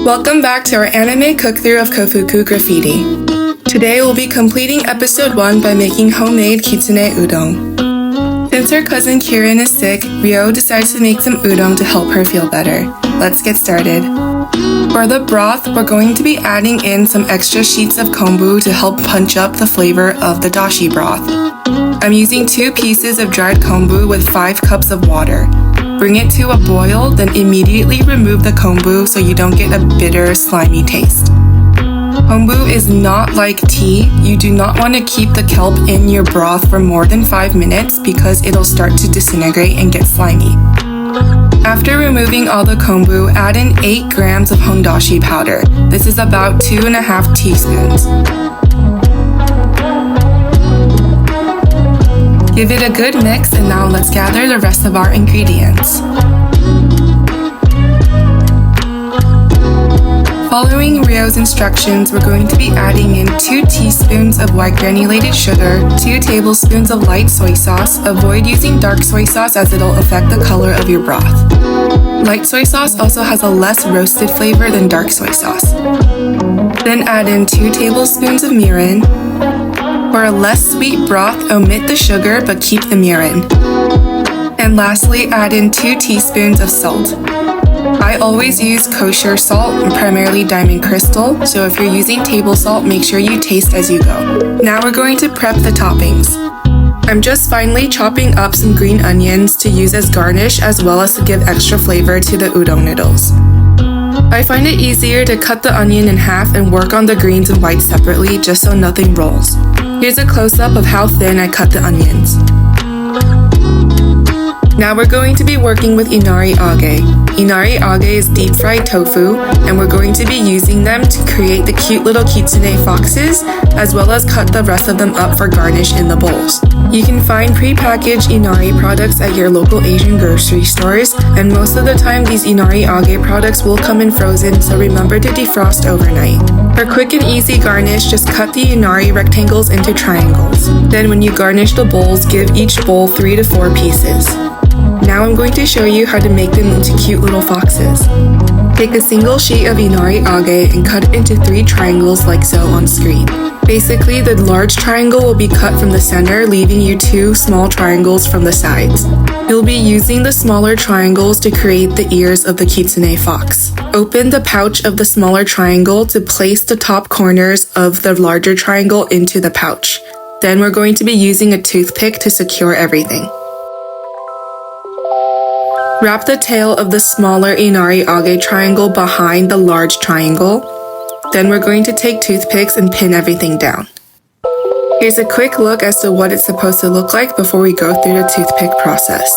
Welcome back to our anime cook-through of Koufuku Graffiti. Today we'll be completing episode 1 by making homemade Kitsune Udon. Since her cousin Kirin is sick, Ryo decides to make some udon to help her feel better. Let's get started. For the broth, we're going to be adding in some extra sheets of kombu to help punch up the flavor of the dashi broth. I'm using 2 pieces of dried kombu with 5 cups of water. Bring it to a boil, then immediately remove the kombu so you don't get a bitter, slimy taste. Kombu is not like tea. You do not want to keep the kelp in your broth for more than 5 minutes because it'll start to disintegrate and get slimy. After removing all the kombu, add in 8 grams of Hondashi Powder. This is about 2.5 teaspoons. Give it a good mix, and now let's gather the rest of our ingredients. Following Ryo's instructions, we're going to be adding in 2 teaspoons of white granulated sugar, 2 tablespoons of light soy sauce. Avoid using dark soy sauce as it'll affect the color of your broth. Light soy sauce also has a less roasted flavor than dark soy sauce. Then add in 2 tablespoons of mirin. For a less sweet broth, omit the sugar but keep the mirin. And lastly, add in 2 teaspoons of salt. I always use kosher salt, primarily diamond crystal, so if you're using table salt, make sure you taste as you go. Now we're going to prep the toppings. I'm just finely chopping up some green onions to use as garnish as well as to give extra flavor to the udon noodles. I find it easier to cut the onion in half and work on the greens and whites separately just so nothing rolls. Here's a close-up of how thin I cut the onions. Now we're going to be working with Inari Age. Inari Age is deep-fried tofu, and we're going to be using them to create the cute little kitsune foxes, as well as cut the rest of them up for garnish in the bowls. You can find pre-packaged Inari products at your local Asian grocery stores, and most of the time these Inari Age products will come in frozen, so remember to defrost overnight. For quick and easy garnish, just cut the Inari rectangles into triangles. Then when you garnish the bowls, give each bowl 3 to 4 pieces. Now I'm going to show you how to make them into cute little foxes. Take a single sheet of Inari Age and cut it into 3 triangles like so on screen. Basically, the large triangle will be cut from the center, leaving you 2 small triangles from the sides. You'll be using the smaller triangles to create the ears of the kitsune fox. Open the pouch of the smaller triangle to place the top corners of the larger triangle into the pouch. Then we're going to be using a toothpick to secure everything. Wrap the tail of the smaller Inari Age triangle behind the large triangle. Then we're going to take toothpicks and pin everything down. Here's a quick look as to what it's supposed to look like before we go through the toothpick process.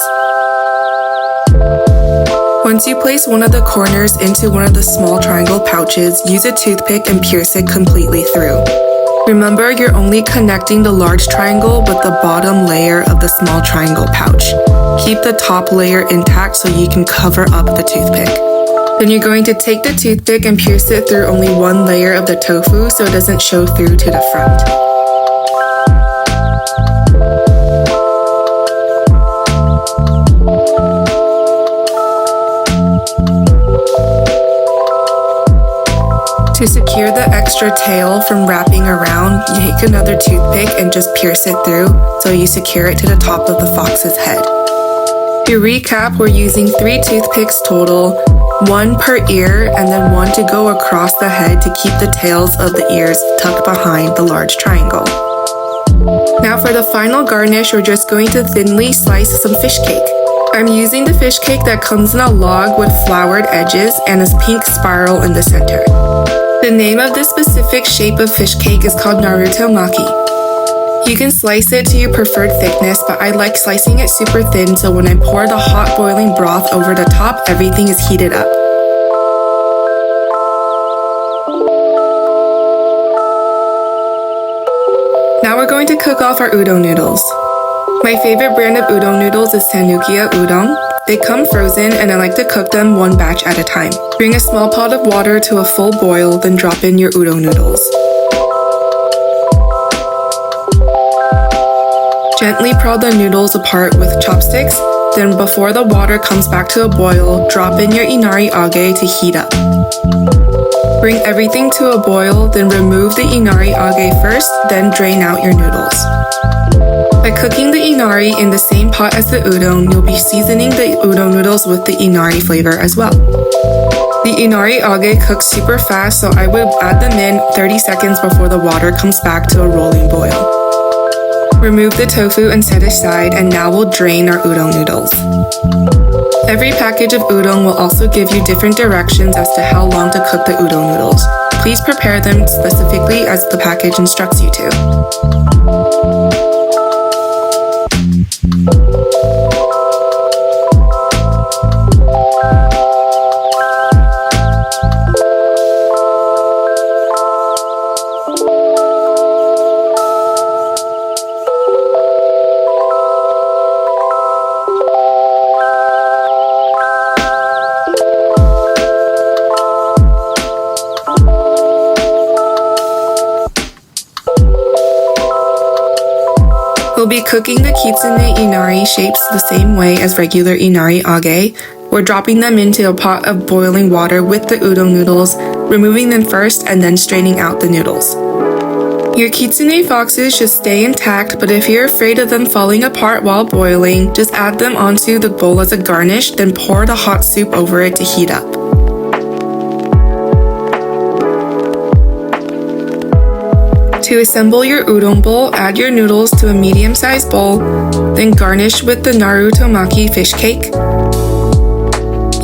Once you place one of the corners into one of the small triangle pouches, use a toothpick and pierce it completely through. Remember, you're only connecting the large triangle with the bottom layer of the small triangle pouch. Keep the top layer intact so you can cover up the toothpick. Then you're going to take the toothpick and pierce it through only one layer of the tofu so it doesn't show through to the front. To secure the extra tail from wrapping around, you take another toothpick and just pierce it through so you secure it to the top of the fox's head. To recap, we're using 3 toothpicks total, 1 per ear and then 1 to go across the head to keep the tails of the ears tucked behind the large triangle. Now for the final garnish, we're just going to thinly slice some fish cake. I'm using the fish cake that comes in a log with floured edges and a pink spiral in the center. The name of this specific shape of fish cake is called Narutomaki. You can slice it to your preferred thickness, but I like slicing it super thin so when I pour the hot boiling broth over the top, everything is heated up. Now we're going to cook off our udon noodles. My favorite brand of udon noodles is Kitsune Udon. They come frozen and I like to cook them 1 batch at a time. Bring a small pot of water to a full boil, then drop in your udon noodles. Gently prod the noodles apart with chopsticks, then before the water comes back to a boil, drop in your Inari Age to heat up. Bring everything to a boil, then remove the Inari Age first, then drain out your noodles. By cooking the Inari in the same pot as the udon, you'll be seasoning the udon noodles with the Inari flavor as well. The Inari Age cooks super fast, so I would add them in 30 seconds before the water comes back to a rolling boil. Remove the tofu and set aside, and now we'll drain our udon noodles. Every package of udon will also give you different directions as to how long to cook the udon noodles. Please prepare them specifically as the package instructs you to. We'll be cooking the Kitsune Inari shapes the same way as regular Inari Age. We're dropping them into a pot of boiling water with the udon noodles, removing them first and then straining out the noodles. Your Kitsune foxes should stay intact, but if you're afraid of them falling apart while boiling, just add them onto the bowl as a garnish, then pour the hot soup over it to heat up. To assemble your udon bowl, add your noodles to a medium-sized bowl, then garnish with the Narutomaki fish cake.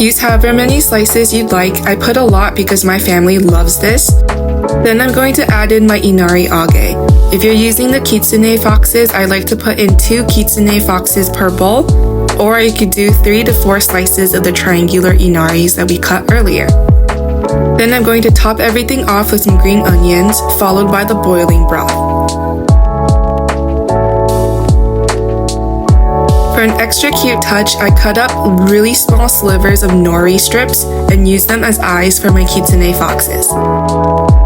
Use however many slices you'd like. I put a lot because my family loves this. Then I'm going to add in my Inari Age. If you're using the Kitsune foxes, I like to put in 2 Kitsune foxes per bowl, or you could do 3 to 4 slices of the triangular Inaris that we cut earlier. Then I'm going to top everything off with some green onions, followed by the boiling broth. For an extra cute touch, I cut up really small slivers of nori strips and use them as eyes for my Kitsune foxes.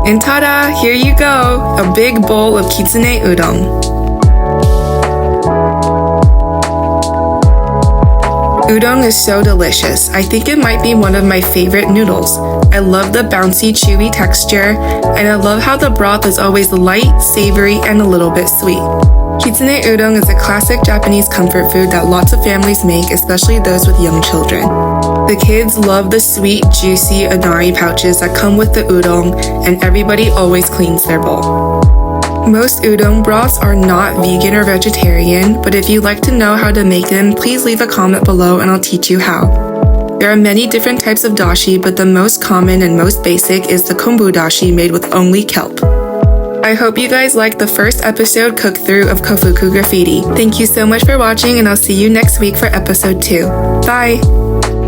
And ta-da! Here you go! A big bowl of Kitsune Udon. Udon is so delicious. I think it might be one of my favorite noodles. I love the bouncy, chewy texture, and I love how the broth is always light, savory, and a little bit sweet. Kitsune Udon is a classic Japanese comfort food that lots of families make, especially those with young children. The kids love the sweet, juicy Inari pouches that come with the udon, and everybody always cleans their bowl. Most udon broths are not vegan or vegetarian, but if you'd like to know how to make them, please leave a comment below and I'll teach you how. There are many different types of dashi, but the most common and most basic is the kombu dashi made with only kelp. I hope you guys liked the first episode cook through of Koufuku Graffiti. Thank you so much for watching, and I'll see you next week for episode 2. Bye!